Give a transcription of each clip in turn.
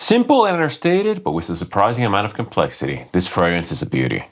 Simple and understated, but with a surprising amount of complexity, this fragrance is a beauty.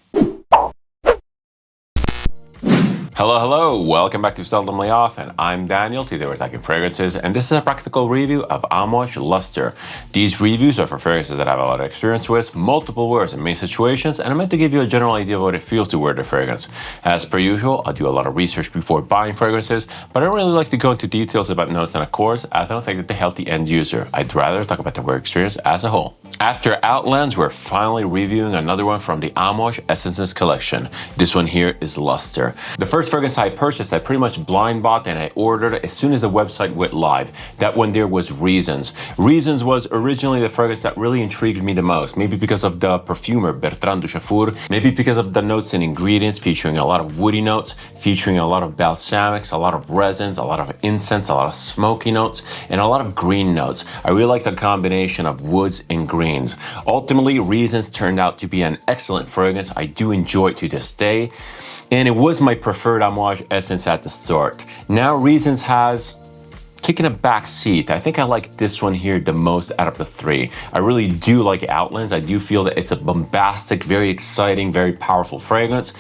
Hello, welcome back to Seldomly Off, and I'm Daniel. Today we're talking fragrances, and this is a practical review of Amouage Lustre. These reviews are for fragrances that I have a lot of experience with, multiple wears in many situations, and I'm meant to give you a general idea of what it feels to wear the fragrance. As per usual, I do a lot of research before buying fragrances, but I don't really like to go into details about notes and accords, as I don't think that they help the end user. I'd rather talk about the wear experience as a whole. After Outlands, we're finally reviewing another one from the Amouage Essences collection. This one here is Lustre. The first fragrance I purchased, I pretty much blind bought and I ordered as soon as the website went live. That one there was Reasons. Reasons was originally the fragrance that really intrigued me the most, maybe because of the perfumer Bertrand Duchaufour, maybe because of the notes and ingredients featuring a lot of woody notes, featuring a lot of balsamics, a lot of resins, a lot of incense, a lot of smoky notes, and a lot of green notes. I really liked the combination of woods and greens. Ultimately, Reasons turned out to be an excellent fragrance. I do enjoy it to this day, and it was my preferred Amouage essence at the start. Now Reasons has taken a back seat. I think I like this one here the most out of the three. I really do like Outlands. I do feel that it's a bombastic, very exciting, very powerful fragrance.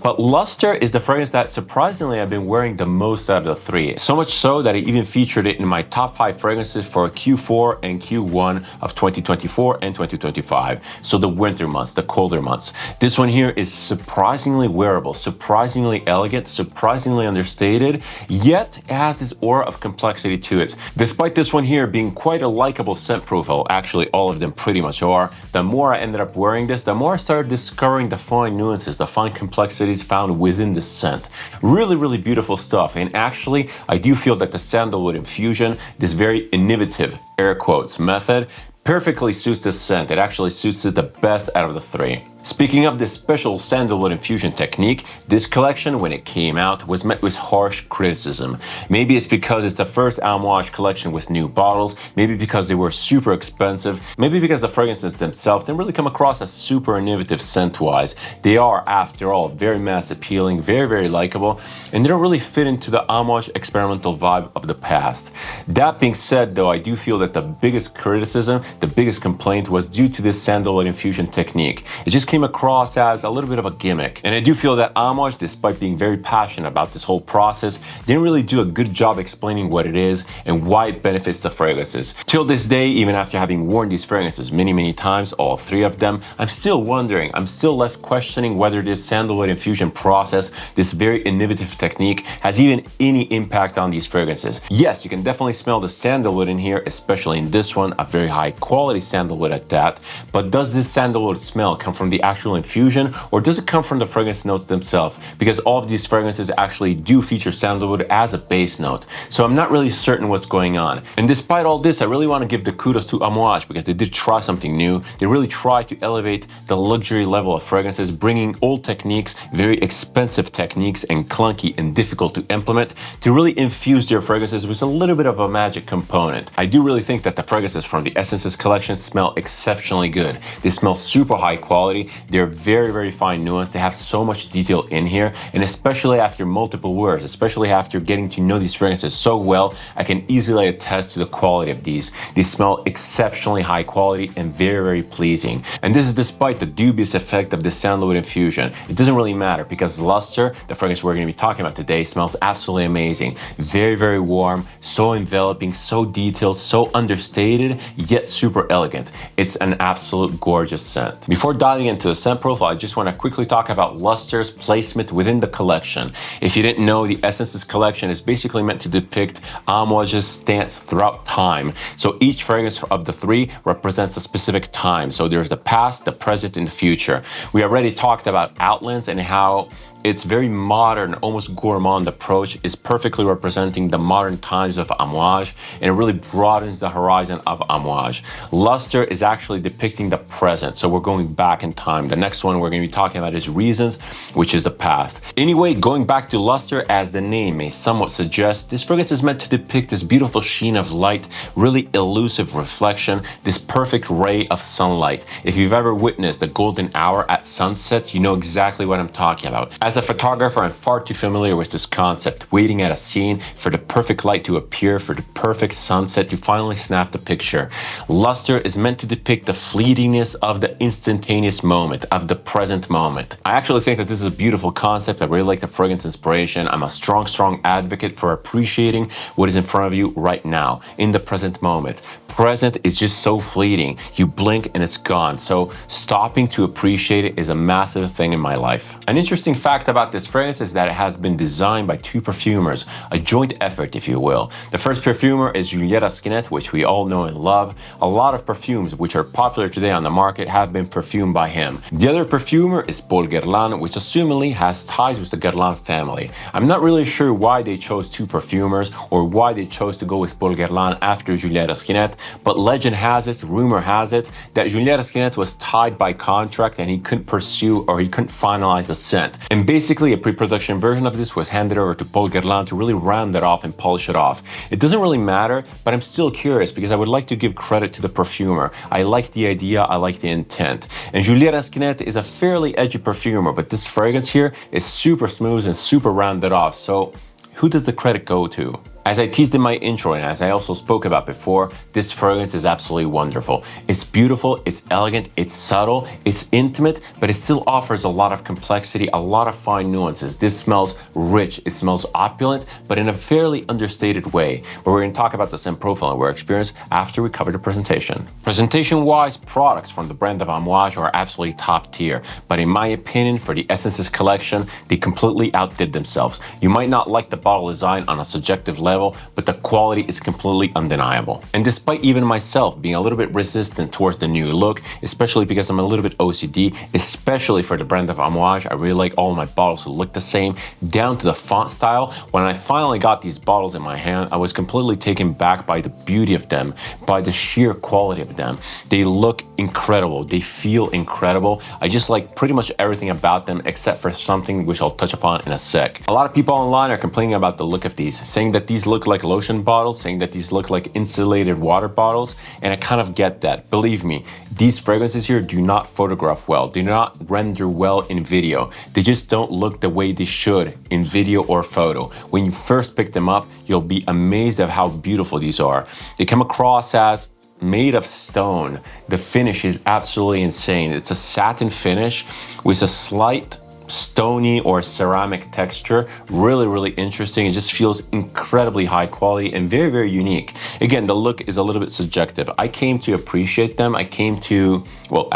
But Lustre is the fragrance that surprisingly I've been wearing the most out of the three. So much so that I even featured it in my top 5 fragrances for Q4 and Q1 of 2024 and 2025. So the winter months, the colder months. This one here is surprisingly wearable, surprisingly elegant, surprisingly understated, yet it has this aura of complexity to it. Despite this one here being quite a likable scent profile, actually all of them pretty much are, the more I ended up wearing this, the more I started discovering the fine nuances, the fine complexities found within the scent. Really beautiful stuff, and actually I do feel that the sandalwood infusion, this very innovative air quotes method, perfectly suits this scent. It actually suits it the best out of the three. Speaking of this special sandalwood infusion technique, this collection, when it came out, was met with harsh criticism. Maybe it's because it's the first Amouage collection with new bottles, maybe because they were super expensive, maybe because the fragrances themselves didn't really come across as super innovative scent-wise. They are, after all, very mass appealing, very likable, and they don't really fit into the Amouage experimental vibe of the past. That being said, though, I do feel that the biggest criticism, the biggest complaint was due to this sandalwood infusion technique. It just came across as a little bit of a gimmick. And I do feel that Amouage, despite being very passionate about this whole process, didn't really do a good job explaining what it is and why it benefits the fragrances. Till this day, even after having worn these fragrances many times, all 3 of them, I'm still wondering, I'm still left questioning whether this sandalwood infusion process, this very innovative technique, has even any impact on these fragrances. Yes, you can definitely smell the sandalwood in here, especially in this one, a very high quality sandalwood at that, but does this sandalwood smell come from the actual infusion, or does it come from the fragrance notes themselves? Because all of these fragrances actually do feature sandalwood as a base note, so I'm not really certain what's going on. And despite all this, I really want to give the kudos to Amouage because they did try something new. They really tried to elevate the luxury level of fragrances, bringing old techniques, very expensive techniques and clunky and difficult to implement, to really infuse their fragrances with a little bit of a magic component. I do really think that the fragrances from the Essences collection smell exceptionally good. They smell super high quality. They're very fine nuance. They have so much detail in here, and especially after multiple wears, especially after getting to know these fragrances so well, I can easily attest to the quality of these. They smell exceptionally high quality and very pleasing. And this is despite the dubious effect of the sandalwood infusion. It doesn't really matter because Lustre, the fragrance we're going to be talking about today, smells absolutely amazing. Very warm, so enveloping, so detailed, so understated, yet super elegant. It's an absolute gorgeous scent. Before diving into the scent profile, I just want to quickly talk about Lustre's placement within the collection. If you didn't know, the Essences collection is basically meant to depict Amouage's stance throughout time. So each fragrance of the 3 represents a specific time. So there's the past, the present, and the future. We already talked about Outlands and how its very modern, almost gourmand approach is perfectly representing the modern times of Amouage, and it really broadens the horizon of Amouage. Lustre is actually depicting the present, so we're going back in time. The next one we're going to be talking about is Reasons, which is the past. Anyway, going back to Lustre, as the name may somewhat suggest, this fragrance is meant to depict this beautiful sheen of light, really elusive reflection, this perfect ray of sunlight. If you've ever witnessed the golden hour at sunset, you know exactly what I'm talking about. As a photographer, I'm far too familiar with this concept, waiting at a scene for the perfect light to appear, for the perfect sunset to finally snap the picture. Lustre is meant to depict the fleetingness of the instantaneous moment, of the present moment. I actually think that this is a beautiful concept. I really like the fragrance inspiration. I'm a strong advocate for appreciating what is in front of you right now, in the present moment. Present is just so fleeting. You blink and it's gone. So stopping to appreciate it is a massive thing in my life. An interesting fact about this fragrance is that it has been designed by two perfumers, a joint effort, if you will. The first perfumer is Juliette Asquinet, which we all know and love. A lot of perfumes which are popular today on the market have been perfumed by him. The other perfumer is Paul Guerlain, which assumingly has ties with the Guerlain family. I'm not really sure why they chose two perfumers or why they chose to go with Paul Guerlain after Juliette Asquinet, but legend has it, rumor has it, that Juliette Asquinet was tied by contract and he couldn't pursue or he couldn't finalize the scent. And basically a pre-production version of this was handed over to Paul Guerlain to really round it off and polish it off. It doesn't really matter, but I'm still curious because I would like to give credit to the perfumer. I like the idea, I like the intent. And Juliette Asquinet is a fairly edgy perfumer, but this fragrance here is super smooth and super rounded off. So who does the credit go to? As I teased in my intro and as I also spoke about before, this fragrance is absolutely wonderful. It's beautiful, it's elegant, it's subtle, it's intimate, but it still offers a lot of complexity, a lot of fine nuances. This smells rich, it smells opulent, but in a fairly understated way, where we're going to talk about the scent profile and wear experience after we cover the presentation. Presentation-wise, products from the brand of Amouage are absolutely top tier, but in my opinion, for the Essences collection, they completely outdid themselves. You might not like the bottle design on a subjective level, but the quality is completely undeniable. And despite even myself being a little bit resistant towards the new look, especially because I'm a little bit OCD, especially for the brand of Amouage, I really like all of my bottles to look the same, down to the font style. When I finally got these bottles in my hand, I was completely taken back by the beauty of them, by the sheer quality of them. They look incredible, they feel incredible. I just like pretty much everything about them except for something which I'll touch upon in a sec. A lot of people online are complaining about the look of these, saying that these look like lotion bottles, saying that these look like insulated water bottles, and I kind of get that. Believe me, these fragrances here do not photograph well, do not render well in video. They just don't look the way they should in video or photo. When you first pick them up, you'll be amazed at how beautiful these are. They come across as made of stone. The finish is absolutely insane. It's a satin finish with a slight stony or ceramic texture. Really interesting. It just feels incredibly high quality and very unique. Again, the look is a little bit subjective. I came to appreciate them. I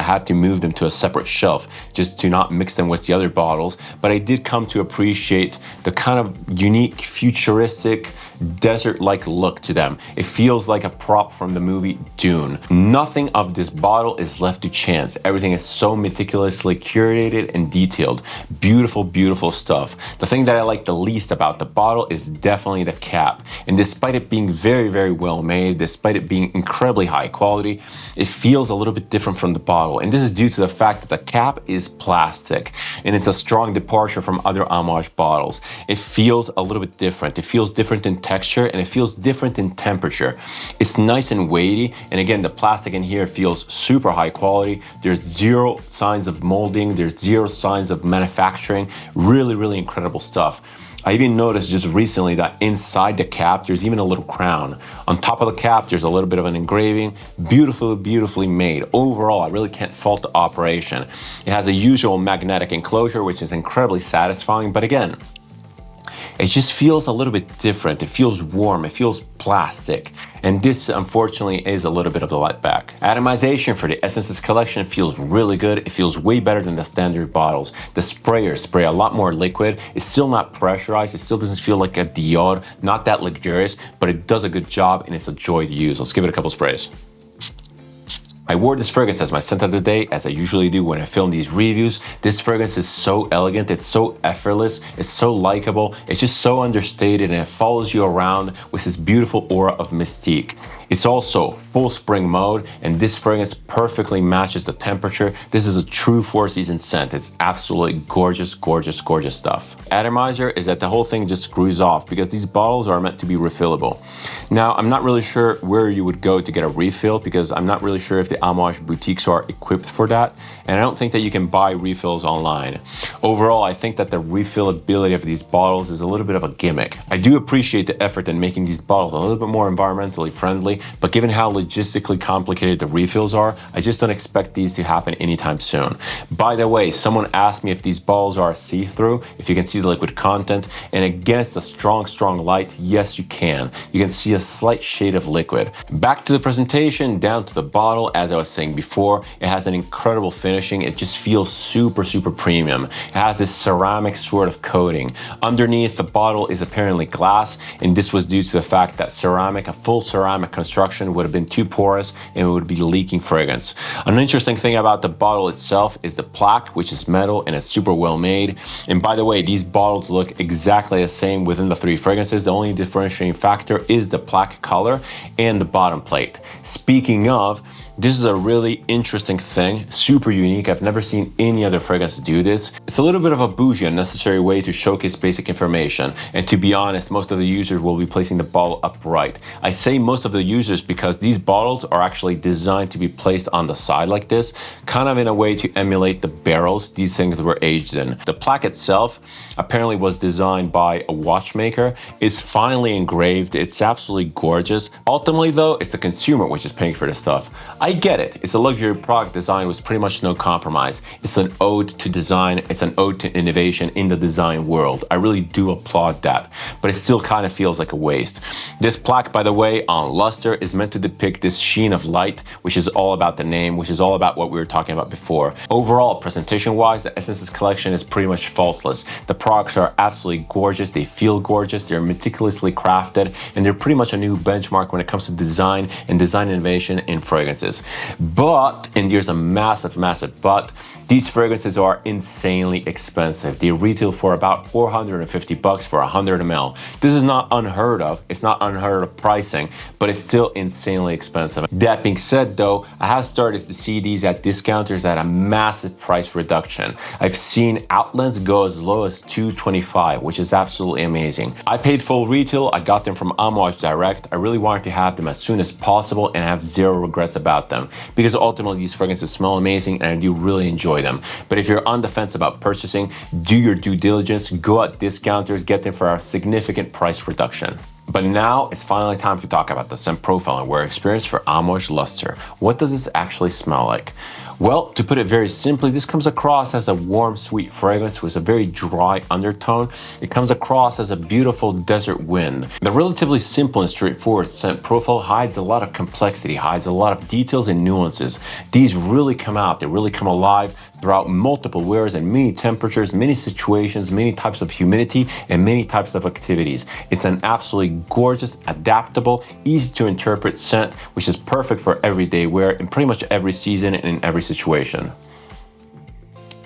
had to move them to a separate shelf just to not mix them with the other bottles, but I did come to appreciate the kind of unique, futuristic, desert-like look to them. It feels like a prop from the movie Dune. Nothing of this bottle is left to chance. Everything is so meticulously curated and detailed. Beautiful stuff. The thing that I like the least about the bottle is definitely the cap. And despite it being very well made, despite it being incredibly high quality, it feels a little bit different from the bottle. And this is due to the fact that the cap is plastic. And it's a strong departure from other Amouage bottles. It feels a little bit different. It feels different in texture and it feels different in temperature. It's nice and weighty. And again, the plastic in here feels super high quality. There's zero signs of molding. There's zero signs of manufacturing. Really incredible stuff. I even noticed just recently that inside the cap, there's even a little crown. On top of the cap, there's a little bit of an engraving. Beautifully made. Overall, I really can't fault the operation. It has a usual magnetic enclosure, which is incredibly satisfying, but again, it just feels a little bit different. It feels warm, it feels plastic. And this, unfortunately, is a little bit of a letback. Atomization for the Essences collection feels really good. It feels way better than the standard bottles. The sprayers spray a lot more liquid. It's still not pressurized. It still doesn't feel like a Dior, not that luxurious, but it does a good job and it's a joy to use. Let's give it a couple sprays. I wore this fragrance as my scent of the day, as I usually do when I film these reviews. This fragrance is so elegant, it's so effortless, it's so likable, it's just so understated, and it follows you around with this beautiful aura of mystique. It's also full spring mode, and this fragrance perfectly matches the temperature. This is a true four-season scent. It's absolutely gorgeous, gorgeous, gorgeous stuff. Atomizer is that the whole thing just screws off because these bottles are meant to be refillable. Now, I'm not really sure where you would go to get a refill because I'm not really sure if the Amouage boutiques are equipped for that, and I don't think that you can buy refills online. Overall, I think that the refillability of these bottles is a little bit of a gimmick. I do appreciate the effort in making these bottles a little bit more environmentally friendly, but given how logistically complicated the refills are, I just don't expect these to happen anytime soon. By the way, someone asked me if these bottles are see-through, if you can see the liquid content, and against a strong, strong light, yes, you can. You can see a slight shade of liquid. Back to the presentation, down to the bottle, as I was saying before, it has an incredible finishing. It just feels super, super premium. It has this ceramic sort of coating. Underneath the bottle is apparently glass, and this was due to the fact that ceramic, a full ceramic construction, would have been too porous and it would be leaking fragrance. An interesting thing about the bottle itself is the plaque, which is metal and it's super well made. And by the way, these bottles look exactly the same within the three fragrances. The only differentiating factor is the plaque color and the bottom plate. Speaking of, this is a really interesting thing, super unique. I've never seen any other fragrance do this. It's a little bit of a bougie, unnecessary way to showcase basic information. And to be honest, most of the users will be placing the bottle upright. I say most of the users because these bottles are actually designed to be placed on the side like this, kind of in a way to emulate the barrels these things were aged in. The plaque itself apparently was designed by a watchmaker. It's finely engraved. It's absolutely gorgeous. Ultimately though, it's the consumer which is paying for this stuff. I get it. It's a luxury product design with pretty much no compromise. It's an ode to design. It's an ode to innovation in the design world. I really do applaud that, but it still kind of feels like a waste. This plaque, by the way, on Lustre is meant to depict this sheen of light, which is all about the name, which is all about what we were talking about before. Overall, presentation-wise, the Essences collection is pretty much faultless. The products are absolutely gorgeous. They feel gorgeous. They're meticulously crafted, and they're pretty much a new benchmark when it comes to design and design innovation in fragrances. But, and there's a massive, massive but, these fragrances are insanely expensive. They retail for about $450 for 100 ml. This is not unheard of. It's not unheard of pricing, but it's still insanely expensive. That being said though, I have started to see these at discounters at a massive price reduction. I've seen outlets go as low as $225, which is absolutely amazing. I paid full retail. I got them from Amouage direct. I really wanted to have them as soon as possible and have zero regrets about them because ultimately these fragrances smell amazing and I do really enjoy them. But if you're on the fence about purchasing, do your due diligence, go at discounters, get them for a significant price reduction. But now it's finally time to talk about the scent profile and wear experience for Amouage Lustre. What does this actually smell like? Well, to put it very simply, this comes across as a warm, sweet fragrance with a very dry undertone. It comes across as a beautiful desert wind. The relatively simple and straightforward scent profile hides a lot of complexity, hides a lot of details and nuances. These really come out, they really come alive throughout multiple wears and many temperatures, many situations, many types of humidity, and many types of activities. It's an absolutely gorgeous, adaptable, easy to interpret scent, which is perfect for everyday wear in pretty much every season and in every situation.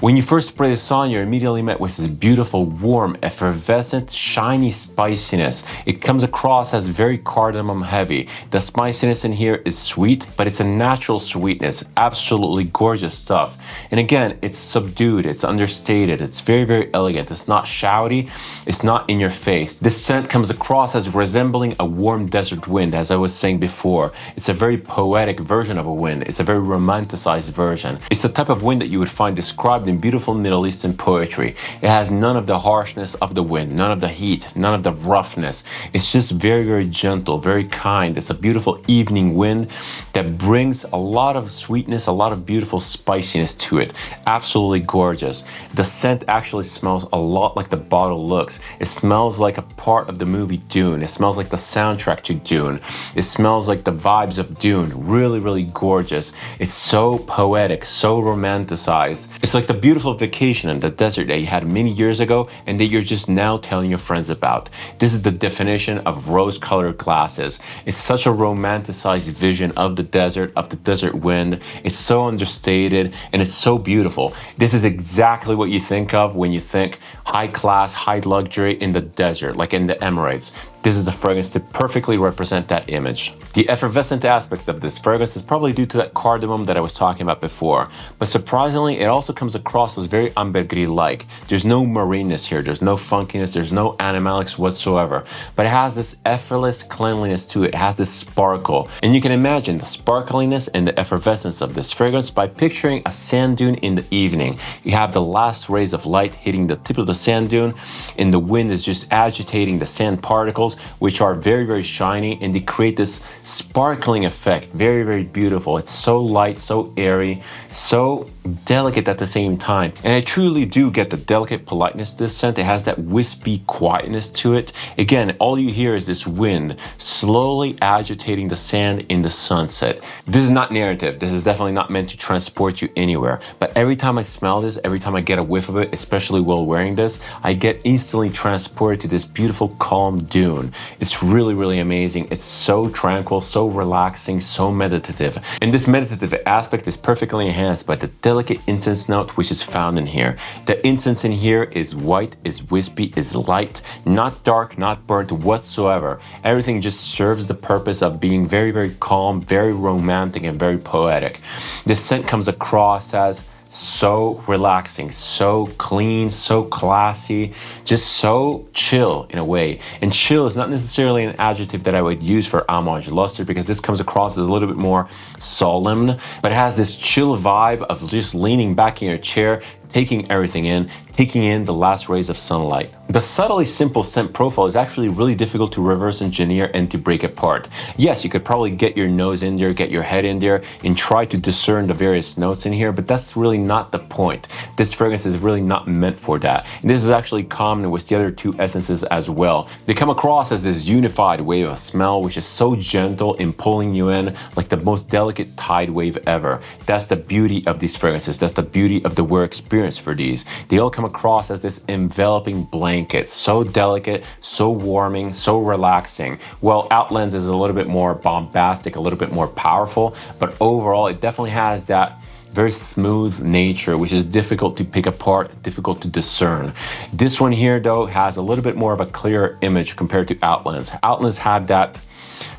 When you first spray this on, you're immediately met with this beautiful, warm, effervescent, shiny spiciness. It comes across as very cardamom heavy. The spiciness in here is sweet, but it's a natural sweetness. Absolutely gorgeous stuff. And again, it's subdued, it's understated, it's very, very elegant. It's not shouty, it's not in your face. This scent comes across as resembling a warm desert wind, as I was saying before. It's a very poetic version of a wind. It's a very romanticized version. It's the type of wind that you would find described in beautiful Middle Eastern poetry. It has none of the harshness of the wind, none of the heat, none of the roughness. It's just very, very gentle, very kind. It's a beautiful evening wind that brings a lot of sweetness, a lot of beautiful spiciness to it. Absolutely gorgeous. The scent actually smells a lot like the bottle looks. It smells like a part of the movie Dune. It smells like the soundtrack to Dune. It smells like the vibes of Dune. Really, really gorgeous. It's so poetic, so romanticized. It's like the beautiful vacation in the desert that you had many years ago and that you're just now telling your friends about. This is the definition of rose-colored glasses. It's such a romanticized vision of the desert wind. It's so understated and it's so beautiful. This is exactly what you think of when you think high class, high luxury in the desert, like in the Emirates. This is a fragrance to perfectly represent that image. The effervescent aspect of this fragrance is probably due to that cardamom that I was talking about before, but surprisingly, it also comes across as very ambergris-like. There's no marineness here, there's no funkiness, there's no animalics whatsoever, but it has this effortless cleanliness to it. It has this sparkle, and you can imagine the sparkliness and the effervescence of this fragrance by picturing a sand dune in the evening. You have the last rays of light hitting the tip of the sand dune, and the wind is just agitating the sand particles, which are very, very shiny, and they create this sparkling effect. Very, very beautiful. It's so light, so airy, so delicate at the same time. And I truly do get the delicate politeness to this scent. It has that wispy quietness to it. Again, all you hear is this wind slowly agitating the sand in the sunset. This is not narrative. This is definitely not meant to transport you anywhere. But every time I smell this, every time I get a whiff of it, especially while wearing this, I get instantly transported to this beautiful calm dune. It's really, really amazing. It's so tranquil, so relaxing, so meditative. And this meditative aspect is perfectly enhanced by the delicate incense note which is found in here. The incense in here is white, is wispy, is light, not dark, not burnt whatsoever. Everything just serves the purpose of being very, very calm, very romantic, and very poetic. This scent comes across as so relaxing, so clean, so classy, just so chill in a way. And chill is not necessarily an adjective that I would use for Amouage Lustre, because this comes across as a little bit more solemn, but it has this chill vibe of just leaning back in your chair, taking everything in, taking in the last rays of sunlight. The subtly simple scent profile is actually really difficult to reverse engineer and to break apart. Yes, you could probably get your nose in there, get your head in there, and try to discern the various notes in here, but that's really not the point. This fragrance is really not meant for that. And this is actually common with the other two essences as well. They come across as this unified wave of smell, which is so gentle in pulling you in like the most delicate tide wave ever. That's the beauty of these fragrances. That's the beauty of the wear experience for these. They all come across as this enveloping blanket, so delicate, so warming, so relaxing. Well, Outlands is a little bit more bombastic, a little bit more powerful, but overall it definitely has that very smooth nature, which is difficult to pick apart, difficult to discern. This one here though has a little bit more of a clearer image compared to Outlands. Outlands had that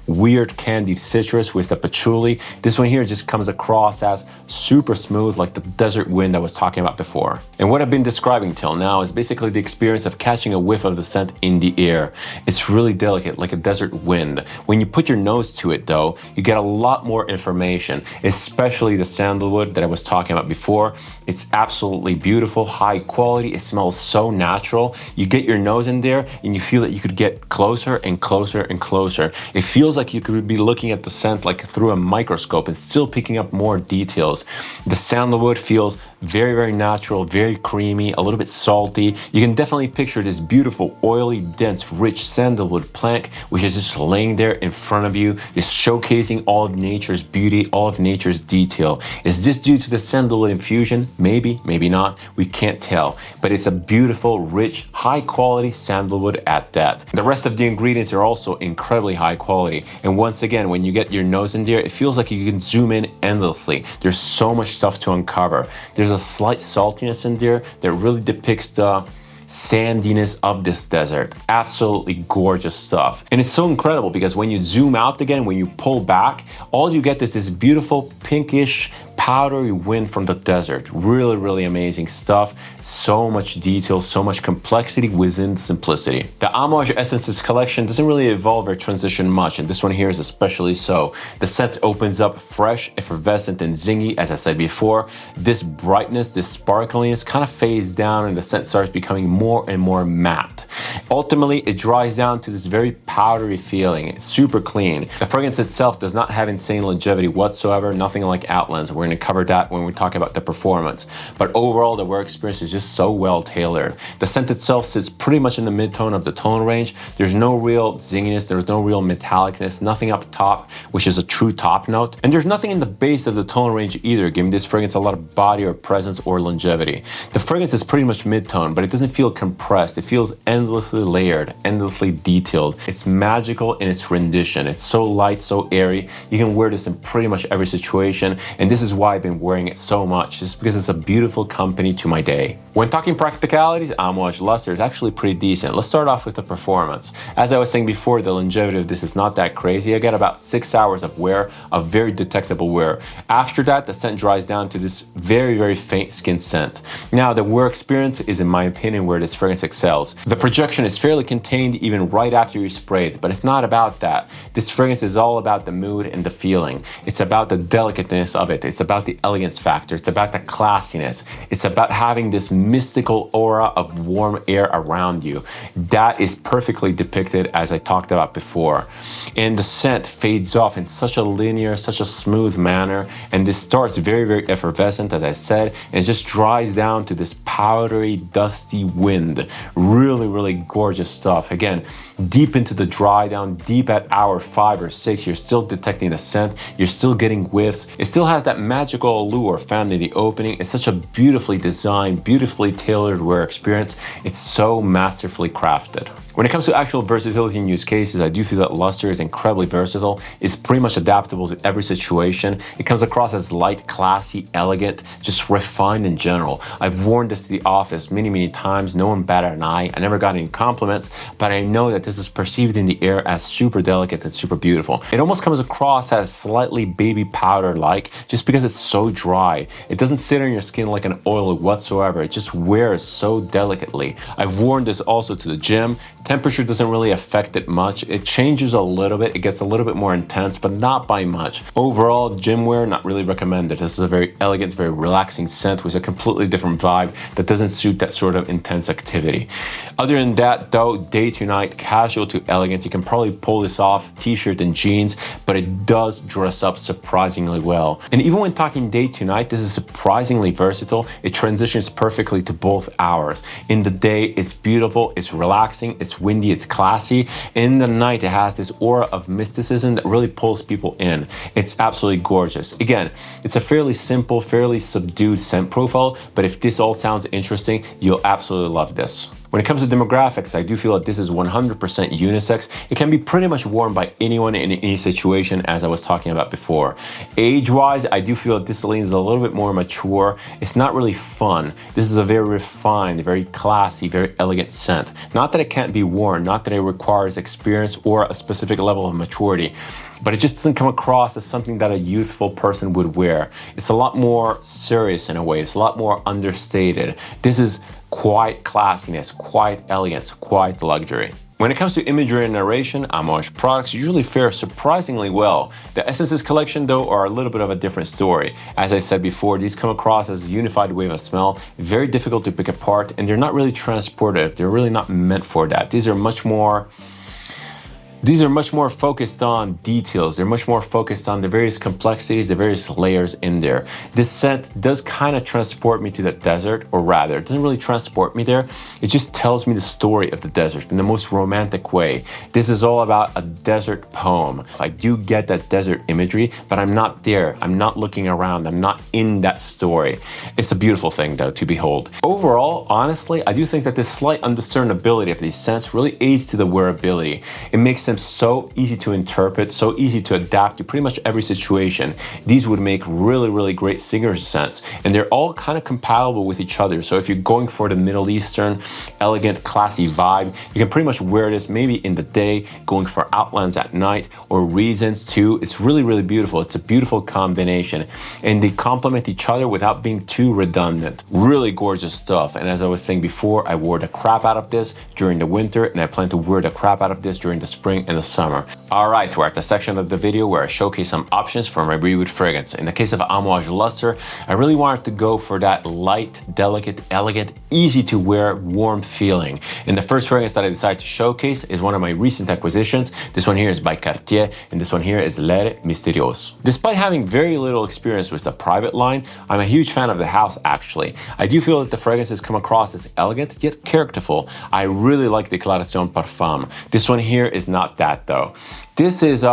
weird candied citrus with the patchouli. This one here just comes across as super smooth, like the desert wind I was talking about before. And what I've been describing till now is basically the experience of catching a whiff of the scent in the air. It's really delicate, like a desert wind. When you put your nose to it though, you get a lot more information, especially the sandalwood that I was talking about before. It's absolutely beautiful, high quality. It smells so natural. You get your nose in there and you feel that you could get closer and closer and closer. It feels like you could be looking at the scent like through a microscope and still picking up more details. The sandalwood feels very, very natural, very creamy, a little bit salty. You can definitely picture this beautiful, oily, dense, rich sandalwood plant, which is just laying there in front of you, just showcasing all of nature's beauty, all of nature's detail. Is this due to the sandalwood infusion? Maybe, maybe not. We can't tell. But it's a beautiful, rich, high quality sandalwood at that. The rest of the ingredients are also incredibly high quality. And once again, when you get your nose in there, it feels like you can zoom in endlessly. There's so much stuff to uncover. There's a slight saltiness in there that really depicts the sandiness of this desert. Absolutely gorgeous stuff. And it's so incredible because when you zoom out again, when you pull back, all you get is this beautiful pinkish powdery wind from the desert. Really, really amazing stuff. So much detail, so much complexity within the simplicity. The Amouage Essences collection doesn't really evolve or transition much, and this one here is especially so. The scent opens up fresh, effervescent, and zingy, as I said before. This brightness, this sparkliness kind of fades down and the scent starts becoming more and more matte. Ultimately, it dries down to this very powdery feeling. It's super clean. The fragrance itself does not have insane longevity whatsoever, nothing like Outlands. We're going to cover that when we talk about the performance. But overall, the wear experience is just so well tailored. The scent itself sits pretty much in the mid-tone of the tonal range. There's no real zinginess, there's no real metallicness, nothing up top, which is a true top note. And there's nothing in the base of the tonal range either, giving this fragrance a lot of body or presence or longevity. The fragrance is pretty much mid-tone, but it doesn't feel compressed. It feels endless endlessly layered, endlessly detailed. It's magical in its rendition. It's so light, so airy. You can wear this in pretty much every situation, and this is why I've been wearing it so much, just because it's a beautiful company to my day. When talking practicalities, Amouage Lustre is actually pretty decent. Let's start off with the performance. As I was saying before, the longevity of this is not that crazy. I get about 6 hours of wear, of very detectable wear. After that, the scent dries down to this very, very faint skin scent. Now, the wear experience is, in my opinion, where this fragrance excels. The projection is fairly contained even right after you spray it, but it's not about that. This fragrance is all about the mood and the feeling. It's about the delicateness of it. It's about the elegance factor. It's about the classiness. It's about having this mystical aura of warm air around you. That is perfectly depicted, as I talked about before. And the scent fades off in such a linear, such a smooth manner, and this starts very, very effervescent, as I said, and it just dries down to this powdery, dusty wind. Really, really gorgeous stuff. Again, deep into the dry down, deep at hour 5 or 6, you're still detecting the scent, you're still getting whiffs. It still has that magical allure found in the opening. It's such a beautifully designed, beautifully tailored wear experience. It's so masterfully crafted. When it comes to actual versatility in use cases, I do feel that Lustre is incredibly versatile. It's pretty much adaptable to every situation. It comes across as light, classy, elegant, just refined in general. I've worn this to the office many, many times. No one batted an eye. I never got any compliments, but I know that this is perceived in the air as super delicate and super beautiful. It almost comes across as slightly baby powder-like just because it's so dry. It doesn't sit on your skin like an oil whatsoever. It just wears so delicately. I've worn this also to the gym. Temperature doesn't really affect it much. It changes a little bit. It gets a little bit more intense, but not by much. Overall, gym wear, not really recommended. This is a very elegant, very relaxing scent with a completely different vibe that doesn't suit that sort of intense activity. Other than that, though, day to night, casual to elegant, you can probably pull this off, t-shirt and jeans, but it does dress up surprisingly well. And even when talking day to night, this is surprisingly versatile. It transitions perfectly to both hours. In the day, it's beautiful, it's relaxing, it's windy, it's classy. In the night, it has this aura of mysticism that really pulls people in. It's absolutely gorgeous. Again, it's a fairly simple, fairly subdued scent profile, but if this all sounds interesting, you'll absolutely love this. When it comes to demographics, I do feel that this is 100% unisex. It can be pretty much worn by anyone in any situation, as I was talking about before. Age-wise, I do feel that this leans a little bit more mature. It's not really fun. This is a very refined, very classy, very elegant scent. Not that it can't be worn, not that it requires experience or a specific level of maturity, but it just doesn't come across as something that a youthful person would wear. It's a lot more serious in a way. It's a lot more understated. This is quiet classiness, quiet elegance, quiet luxury. When it comes to imagery and narration, Amouage products usually fare surprisingly well. The Essences collection, though, are a little bit of a different story. As I said before, these come across as a unified wave of smell, very difficult to pick apart, and they're not really transportive. They're really not meant for that. These are much more focused on details. They're much more focused on the various complexities, the various layers in there. This scent does kind of transport me to the desert, or rather, it doesn't really transport me there. It just tells me the story of the desert in the most romantic way. This is all about a desert poem. I do get that desert imagery, but I'm not there. I'm not looking around. I'm not in that story. It's a beautiful thing, though, to behold. Overall, honestly, I do think that this slight undiscernibility of these scents really aids to the wearability. It makes them so easy to interpret, so easy to adapt to pretty much every situation. These would make really, really great singer's scents, and they're all kind of compatible with each other. So if you're going for the Middle Eastern, elegant, classy vibe, you can pretty much wear this maybe in the day, going for outlines at night, or reasons too. It's really, really beautiful. It's a beautiful combination, and they complement each other without being too redundant. Really gorgeous stuff. And as I was saying before, I wore the crap out of this during the winter, and I plan to wear the crap out of this during the spring and the summer. Alright, we're at the section of the video where I showcase some options for my reviewed fragrance. In the case of Amouage Lustre, I really wanted to go for that light, delicate, elegant, easy to wear, warm feeling. And the first fragrance that I decided to showcase is one of my recent acquisitions. This one here is by Cartier, and this one here is L'air Mystérieux. Despite having very little experience with the private line, I'm a huge fan of the house actually. I do feel that the fragrances come across as elegant yet characterful. I really like the Declaration Parfum. This one here is not that though. This is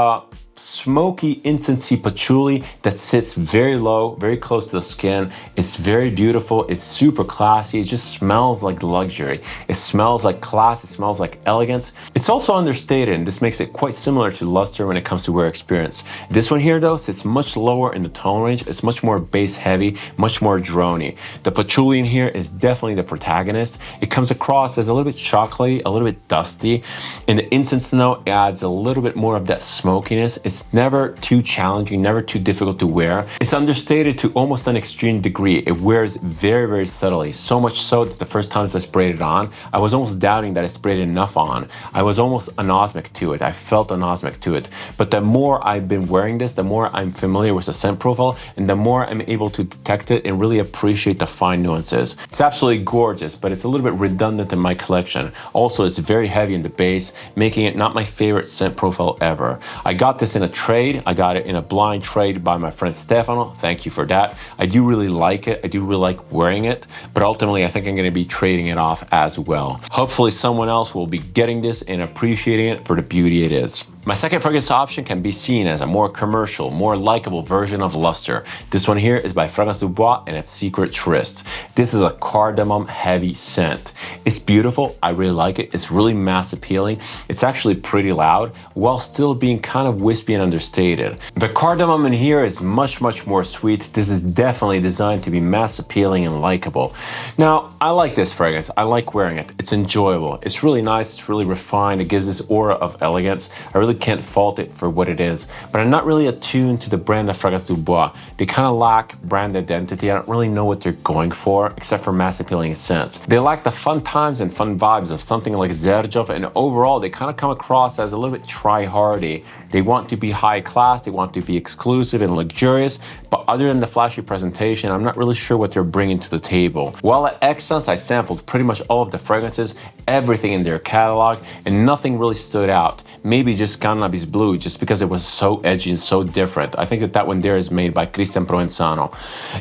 smoky incensey patchouli that sits very low, very close to the skin. It's very beautiful. It's super classy. It just smells like luxury. It smells like class. It smells like elegance. It's also understated, and this makes it quite similar to Lustre when it comes to wear experience. This one here though sits much lower in the tone range. It's much more bass heavy, much more drony. The patchouli in here is definitely the protagonist. It comes across as a little bit chocolatey, a little bit dusty. And the incense note adds a little bit more of that smokiness. It's never too challenging, never too difficult to wear. It's understated to almost an extreme degree. It wears very, very subtly. So much so that the first times I sprayed it on, I was almost doubting that I sprayed enough on. I was almost anosmic to it. I felt anosmic to it. But the more I've been wearing this, the more I'm familiar with the scent profile, and the more I'm able to detect it and really appreciate the fine nuances. It's absolutely gorgeous, but it's a little bit redundant in my collection. Also, it's very heavy in the base, making it not my favorite scent profile ever. I got this in a trade. I got it in a blind trade by my friend Stefano. Thank you for that. I do really like it. I do really like wearing it, but ultimately I think I'm going to be trading it off as well. Hopefully someone else will be getting this and appreciating it for the beauty it is. My second fragrance option can be seen as a more commercial, more likable version of Lustre. This one here is by Fragrance du Bois and its Secret Tryst. This is a cardamom heavy scent. It's beautiful. I really like it. It's really mass appealing. It's actually pretty loud while still being kind of wispy and understated. The cardamom in here is much, much more sweet. This is definitely designed to be mass appealing and likable. Now, I like this fragrance. I like wearing it. It's enjoyable. It's really nice. It's really refined. It gives this aura of elegance. I really can't fault it for what it is, but I'm not really attuned to the brand of Fragrance du Bois. They kind of lack brand identity. I don't really know what they're going for, except for mass appealing scents. They lack the fun times and fun vibes of something like Zerjov, and overall they kind of come across as a little bit try-hardy. They want to be high class, they want to be exclusive and luxurious, but other than the flashy presentation, I'm not really sure what they're bringing to the table. While at Essence, I sampled pretty much all of the fragrances, everything in their catalog, and nothing really stood out. Maybe just Cannabis Blue, just because it was so edgy and so different. I think that one there is made by Christian Provenzano.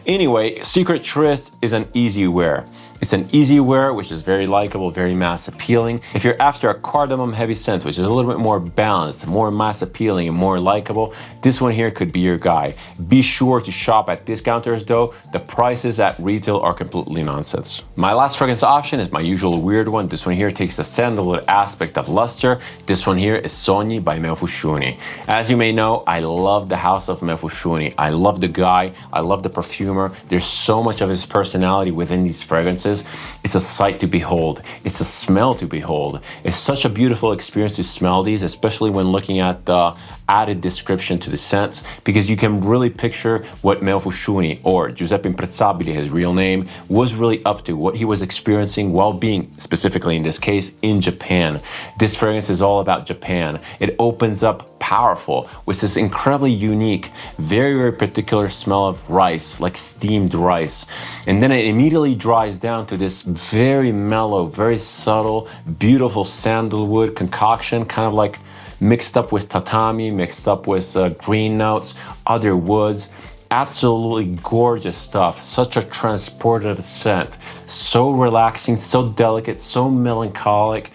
Anyway, Secret Tryst is an easy wear. It's an easy wear, which is very likable, very mass appealing. If you're after a cardamom heavy scent, which is a little bit more balanced, more mass appealing, and more likable, this one here could be your guy. Be sure to shop at discounters though. The prices at retail are completely nonsense. My last fragrance option is my usual weird one. This one here takes the sandalwood aspect of Lustre. This one here is Sogni by Meo Fusciuni. As you may know, I love the house of Meo Fusciuni. I love the guy. I love the perfumer. There's so much of his personality within these fragrances. It's a sight to behold. It's a smell to behold. It's such a beautiful experience to smell these, especially when looking at the added description to the scents, because you can really picture what Meo Fusciuni, or Giuseppe Imprezzabili, his real name, was really up to, what he was experiencing while being, specifically in this case, in Japan. This fragrance is all about Japan. It opens up powerful with this incredibly unique, very, very particular smell of rice, like steamed rice. And then it immediately dries down to this very mellow, very subtle, beautiful sandalwood concoction, kind of like mixed up with tatami, mixed up with green notes, other woods. Absolutely gorgeous stuff. Such a transportive scent. So relaxing, so delicate, so melancholic.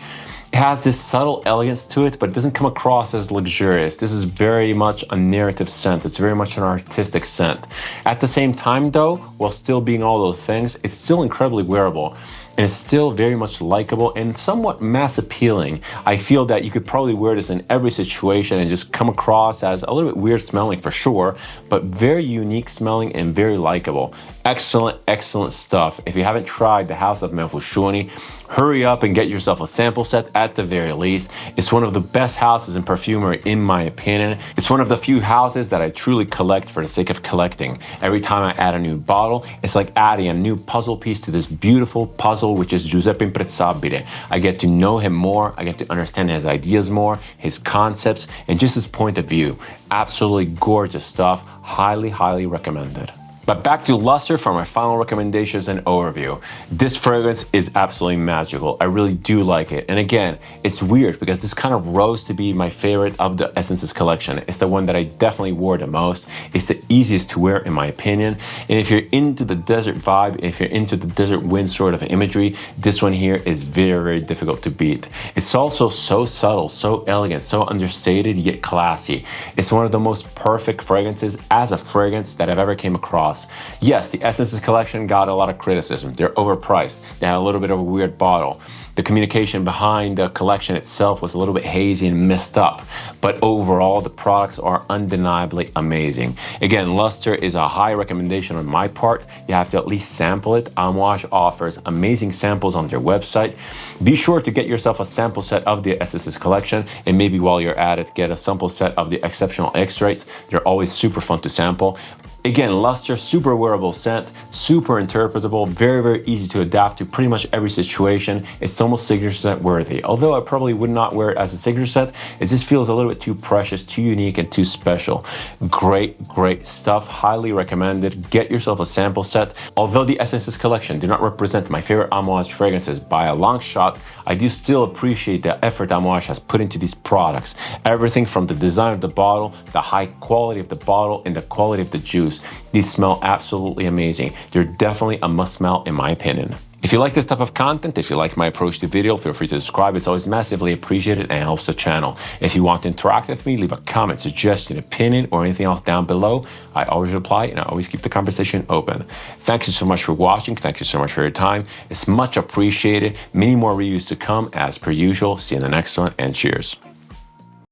It has this subtle elegance to it, but it doesn't come across as luxurious. This is very much a narrative scent. It's very much an artistic scent. At the same time though, while still being all those things, it's still incredibly wearable. And it's still very much likable and somewhat mass appealing. I feel that you could probably wear this in every situation and just come across as a little bit weird smelling for sure, but very unique smelling and very likable. Excellent, excellent stuff. If you haven't tried the House of Meo Fusciuni, hurry up and get yourself a sample set at the very least. It's one of the best houses in perfumery in my opinion. It's one of the few houses that I truly collect for the sake of collecting. Every time I add a new bottle, it's like adding a new puzzle piece to this beautiful puzzle, which is Giuseppe Imprezzabili. I get to know him more, I get to understand his ideas more, his concepts, and just his point of view. Absolutely gorgeous stuff. Highly, highly recommended. But back to Lustre for my final recommendations and overview. This fragrance is absolutely magical. I really do like it. And again, it's weird because this kind of rose to be my favorite of the Essences collection. It's the one that I definitely wore the most. It's the easiest to wear in my opinion. And if you're into the desert vibe, if you're into the desert wind sort of imagery, this one here is very, very difficult to beat. It's also so subtle, so elegant, so understated, yet classy. It's one of the most perfect fragrances as a fragrance that I've ever came across. Yes, the Essences collection got a lot of criticism. They're overpriced. They had a little bit of a weird bottle. The communication behind the collection itself was a little bit hazy and messed up. But overall, the products are undeniably amazing. Again, Lustre is a high recommendation on my part. You have to at least sample it. Amouage offers amazing samples on their website. Be sure to get yourself a sample set of the Essences collection, and maybe while you're at it, get a sample set of the Exceptional X-Rays. They're always super fun to sample. Again, Lustre, super wearable scent, super interpretable, very, very easy to adapt to pretty much every situation. It's almost signature scent worthy. Although I probably would not wear it as a signature scent, it just feels a little bit too precious, too unique, and too special. Great, great stuff. Highly recommended. Get yourself a sample set. Although the Essences collection do not represent my favorite Amouage fragrances by a long shot, I do still appreciate the effort Amouage has put into these products. Everything from the design of the bottle, the high quality of the bottle, and the quality of the juice. These smell absolutely amazing. They're definitely a must smell in my opinion. If you like this type of content, if you like my approach to video, feel free to subscribe. It's always massively appreciated and helps the channel. If you want to interact with me, leave a comment, suggestion, opinion, or anything else down below. I always reply and I always keep the conversation open. Thank you so much for watching. Thank you so much for your time. It's much appreciated. Many more reviews to come as per usual. See you in the next one and cheers.